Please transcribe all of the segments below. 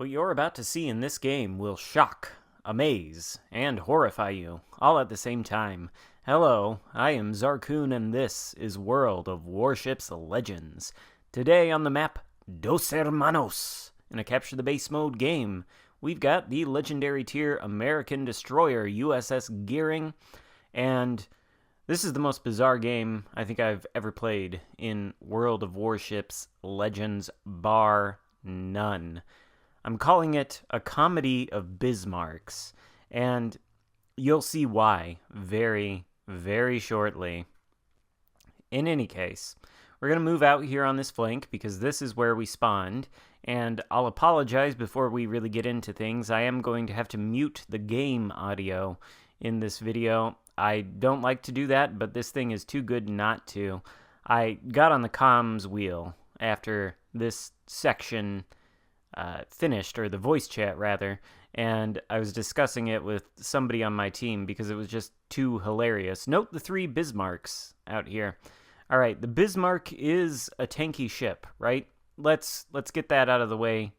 What you're about to see in this game will shock, amaze, and horrify you, all at the same time. Hello, I am Xarkun, and this is World of Warships Legends. Today on the map, Dos Hermanos. In a Capture the Base mode game, we've got the legendary tier American destroyer USS Gearing, and this is the most bizarre game I think I've ever played in World of Warships Legends, bar none. I'm calling it a comedy of Bismarcks, and you'll see why very, very shortly. In any case, we're going to move out here on this flank because this is where we spawned, and I'll apologize before we really get into things. I am going to have to mute the game audio in this video. I don't like to do that, but this thing is too good not to. I got on the comms wheel after this section finished, or the voice chat rather, and I was discussing it with somebody on my team because it was just too hilarious. Note the 3 Bismarcks out here. Alright, the Bismarck is a tanky ship, right? Let's get that out of the way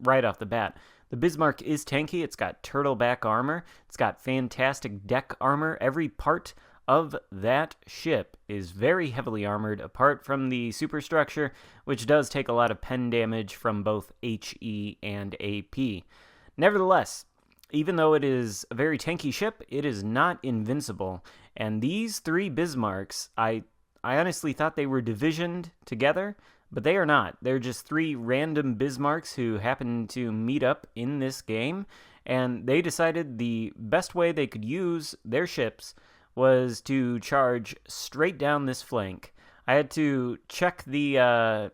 right off the bat. The Bismarck is tanky. It's got turtleback armor. It's got fantastic deck armor. Every part of that ship is very heavily armored, apart from the superstructure, which does take a lot of pen damage from both HE and AP. Nevertheless, even though it is a very tanky ship, it is not invincible. And these 3 Bismarcks, I honestly thought they were divisioned together, but they are not. They're just 3 random Bismarcks who happen to meet up in this game, and they decided the best way they could use their ships was to charge straight down this flank. I had to check the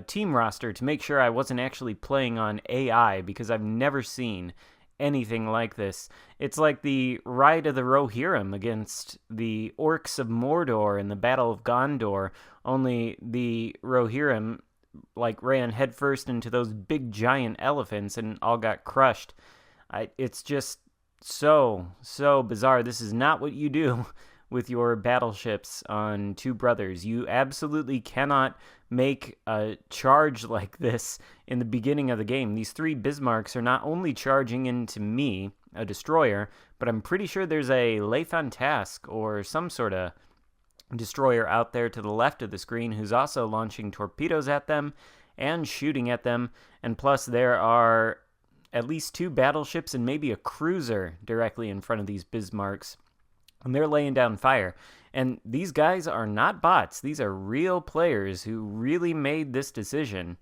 team roster to make sure I wasn't actually playing on AI, because I've never seen anything like this. It's like the Ride of the Rohirrim against the Orcs of Mordor in the Battle of Gondor, only the Rohirrim ran headfirst into those big giant elephants and all got crushed. It's just so bizarre. This is not what you do with your battleships on Two Brothers. You absolutely cannot make a charge like this in the beginning of the game. These 3 Bismarcks are not only charging into me, a destroyer, but I'm pretty sure there's a Le Fantasque or some sort of destroyer out there to the left of the screen who's also launching torpedoes at them and shooting at them. And plus there are at least 2 battleships and maybe a cruiser directly in front of these Bismarcks, and they're laying down fire. And these guys are not bots. These are real players who really made this decision.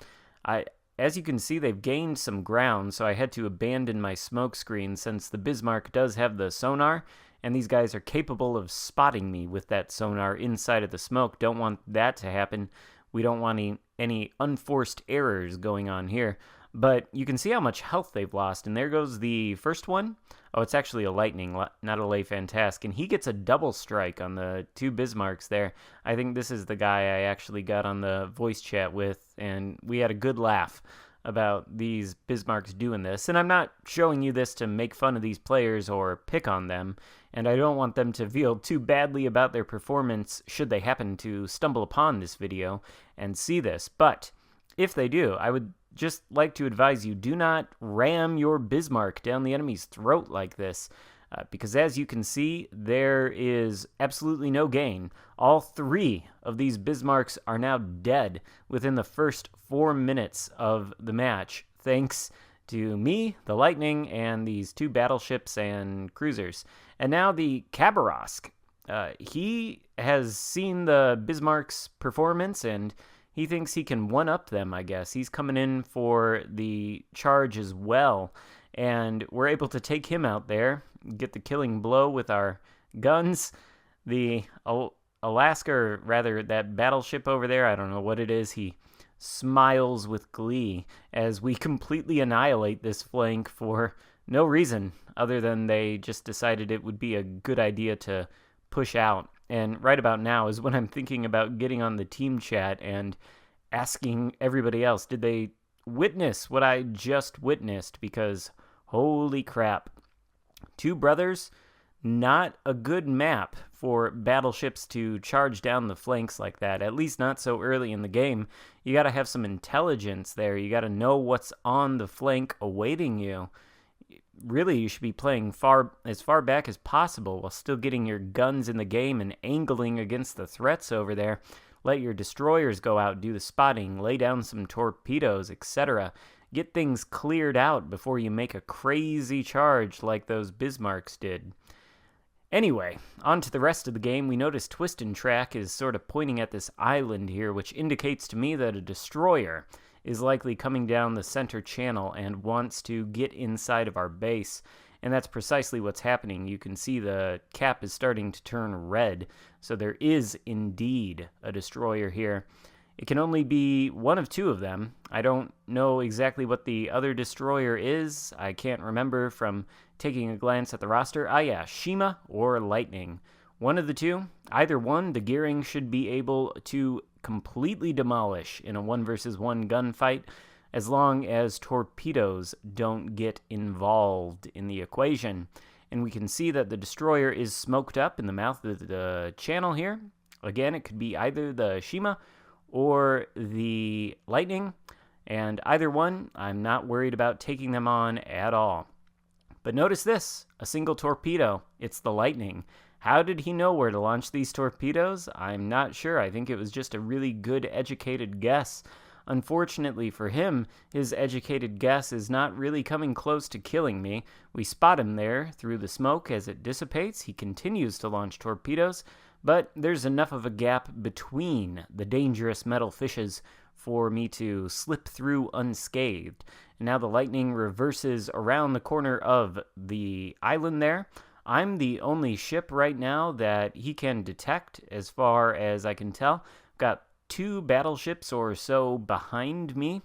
As you can see, they've gained some ground, so I had to abandon my smoke screen since the Bismarck does have the sonar, and these guys are capable of spotting me with that sonar inside of the smoke. Don't want that to happen. We don't want any unforced errors going on here. But you can see how much health they've lost, and there goes the first one. Oh, it's actually a Lightning, not a Le Fantasque, and he gets a double strike on the 2 Bismarcks there. I think this is the guy I actually got on the voice chat with, and we had a good laugh about these Bismarcks doing this. And I'm not showing you this to make fun of these players or pick on them, and I don't want them to feel too badly about their performance should they happen to stumble upon this video and see this. But if they do, I would just like to advise you, do not ram your Bismarck down the enemy's throat like this, because as you can see, there is absolutely no gain. All 3 of these Bismarcks are now dead within the first 4 minutes of the match, thanks to me, the Lightning, and these 2 battleships and cruisers. And now the Khabarovsk. He has seen the Bismarck's performance, and he thinks he can one-up them, I guess. He's coming in for the charge as well, and we're able to take him out there, get the killing blow with our guns. The Alaska, or rather that battleship over there, I don't know what it is, he smiles with glee as we completely annihilate this flank for no reason other than they just decided it would be a good idea to push out. And right about now is when I'm thinking about getting on the team chat and asking everybody else, did they witness what I just witnessed? Because holy crap. 2 brothers, Not a good map for battleships to charge down the flanks like that, at least not so early in the game. You gotta have some intelligence there. You gotta know what's on the flank awaiting you. Really, you should be playing as far back as possible while still getting your guns in the game and angling against the threats over there. Let your destroyers go out, do the spotting, lay down some torpedoes, etc. Get things cleared out before you make a crazy charge like those Bismarcks did. Anyway, on to the rest of the game. We notice Twist and Track is sort of pointing at this island here, which indicates to me that a destroyer is likely coming down the center channel and wants to get inside of our base. And that's precisely what's happening. You can see the cap is starting to turn red. So there is indeed a destroyer here. It can only be one of two of them. I don't know exactly what the other destroyer is. I can't remember from taking a glance at the roster. Yeah, Shima or Lightning. One of the two. Either one, the gearing should be able to completely demolish in a 1 versus 1 gunfight, as long as torpedoes don't get involved in the equation. And we can see that the destroyer is smoked up in the mouth of the channel here. Again, it could be either the Shima or the Lightning, and either one, I'm not worried about taking them on at all. But notice this, a single torpedo. It's the Lightning. How did he know where to launch these torpedoes? I'm not sure. I think it was just a really good educated guess. Unfortunately for him, his educated guess is not really coming close to killing me. We spot him there through the smoke as it dissipates. He continues to launch torpedoes, but there's enough of a gap between the dangerous metal fishes for me to slip through unscathed. And now the Lightning reverses around the corner of the island there. I'm the only ship right now that he can detect, as far as I can tell. Got 2 battleships or so behind me,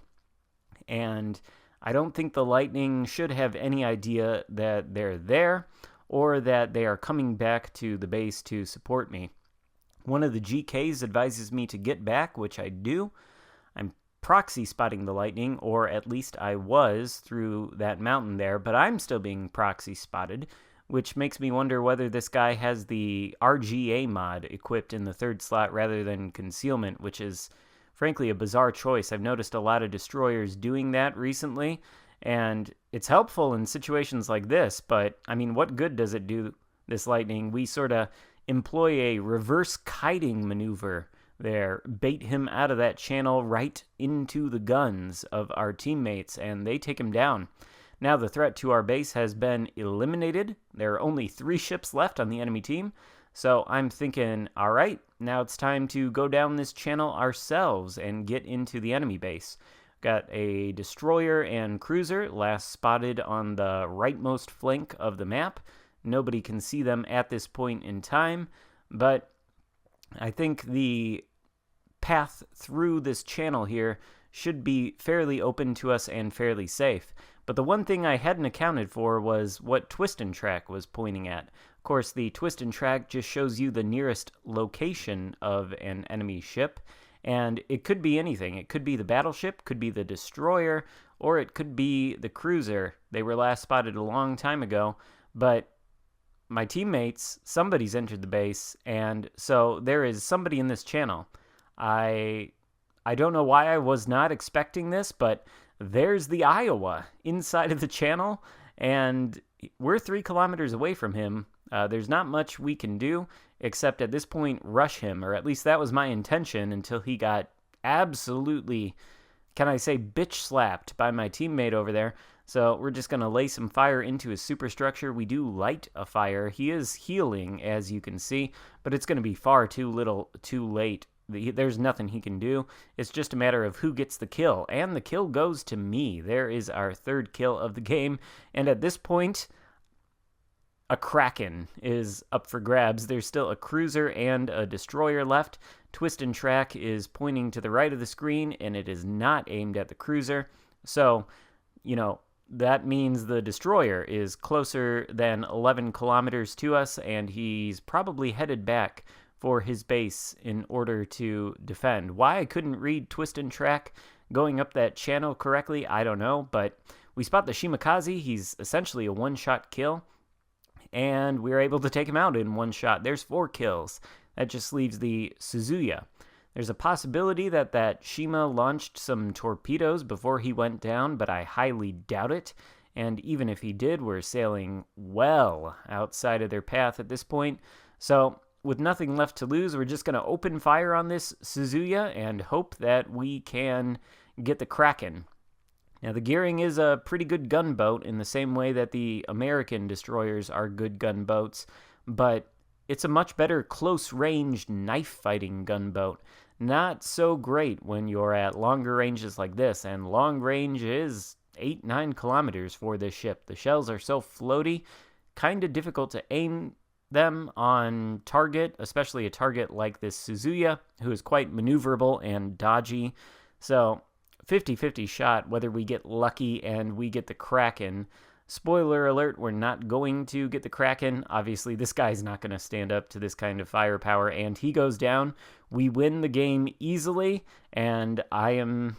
and I don't think the Lightning should have any idea that they're there, or that they are coming back to the base to support me. One of the GKs advises me to get back, which I do. I'm proxy spotting the Lightning, or at least I was through that mountain there, but I'm still being proxy spotted, which makes me wonder whether this guy has the RGA mod equipped in the 3rd slot rather than concealment, which is frankly a bizarre choice. I've noticed a lot of destroyers doing that recently, and it's helpful in situations like this, but I mean, what good does it do, this Lightning? We sort of employ a reverse kiting maneuver there, bait him out of that channel right into the guns of our teammates, and they take him down. Now the threat to our base has been eliminated. There are only 3 ships left on the enemy team, so I'm thinking, all right, now it's time to go down this channel ourselves and get into the enemy base. Got a destroyer and cruiser last spotted on the rightmost flank of the map. Nobody can see them at this point in time, but I think the path through this channel here should be fairly open to us and fairly safe. But the one thing I hadn't accounted for was what Twist and Track was pointing at. Of course, the Twist and Track just shows you the nearest location of an enemy ship, and it could be anything. It could be the battleship, could be the destroyer, or it could be the cruiser. They were last spotted a long time ago, but my teammates, somebody's entered the base, and so there is somebody in this channel. I don't know why I was not expecting this, but there's the Iowa inside of the channel, and we're 3 kilometers away from him. There's not much we can do, except at this point rush him, or at least that was my intention until he got absolutely, can I say, bitch slapped by my teammate over there. So we're just going to lay some fire into his superstructure. We do light a fire. He is healing, as you can see, but it's going to be far too late. There's nothing he can do. It's just a matter of who gets the kill, and the kill goes to me. There is our 3rd kill of the game, and at this point, a Kraken is up for grabs. There's still a cruiser and a destroyer left. Twist and Track is pointing to the right of the screen, and it is not aimed at the cruiser. So, that means the destroyer is closer than 11 kilometers to us, and he's probably headed back for his base in order to defend. Why I couldn't read Twist and Track going up that channel correctly, I don't know, but we spot the Shimakaze. He's essentially a one-shot kill, and we were able to take him out in one shot. There's 4 kills. That just leaves the Suzuya. There's a possibility that Shima launched some torpedoes before he went down, but I highly doubt it. And even if he did, we're sailing well outside of their path at this point. So with nothing left to lose, we're just going to open fire on this Suzuya and hope that we can get the Kraken. Now, the Gearing is a pretty good gunboat in the same way that the American destroyers are good gunboats, but it's a much better close-range knife-fighting gunboat. Not so great when you're at longer ranges like this, and long range is 8-9 kilometers for this ship. The shells are so floaty, kind of difficult to aim them on target, especially a target like this Suzuya, who is quite maneuverable and dodgy. So 50-50 shot whether we get lucky and we get the Kraken. Spoiler alert, we're not going to get the Kraken. Obviously, this guy's not going to stand up to this kind of firepower, and he goes down. We win the game easily, and I am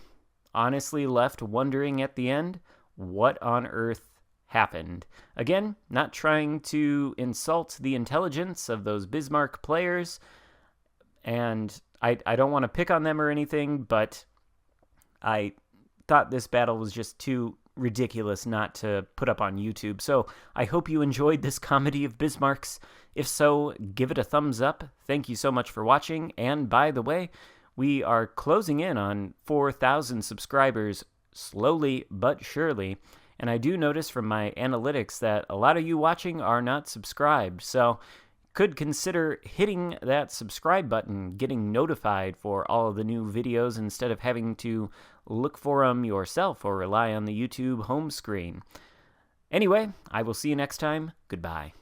honestly left wondering at the end, what on earth happened? Again, not trying to insult the intelligence of those Bismarck players, and I don't want to pick on them or anything, but I thought this battle was just too ridiculous not to put up on YouTube. So I hope you enjoyed this comedy of Bismarcks. If so, give it a thumbs up. Thank you so much for watching. And by the way, we are closing in on 4,000 subscribers slowly but surely. And I do notice from my analytics that a lot of you watching are not subscribed. So could consider hitting that subscribe button, getting notified for all of the new videos instead of having to look for them yourself or rely on the YouTube home screen. Anyway, I will see you next time. Goodbye.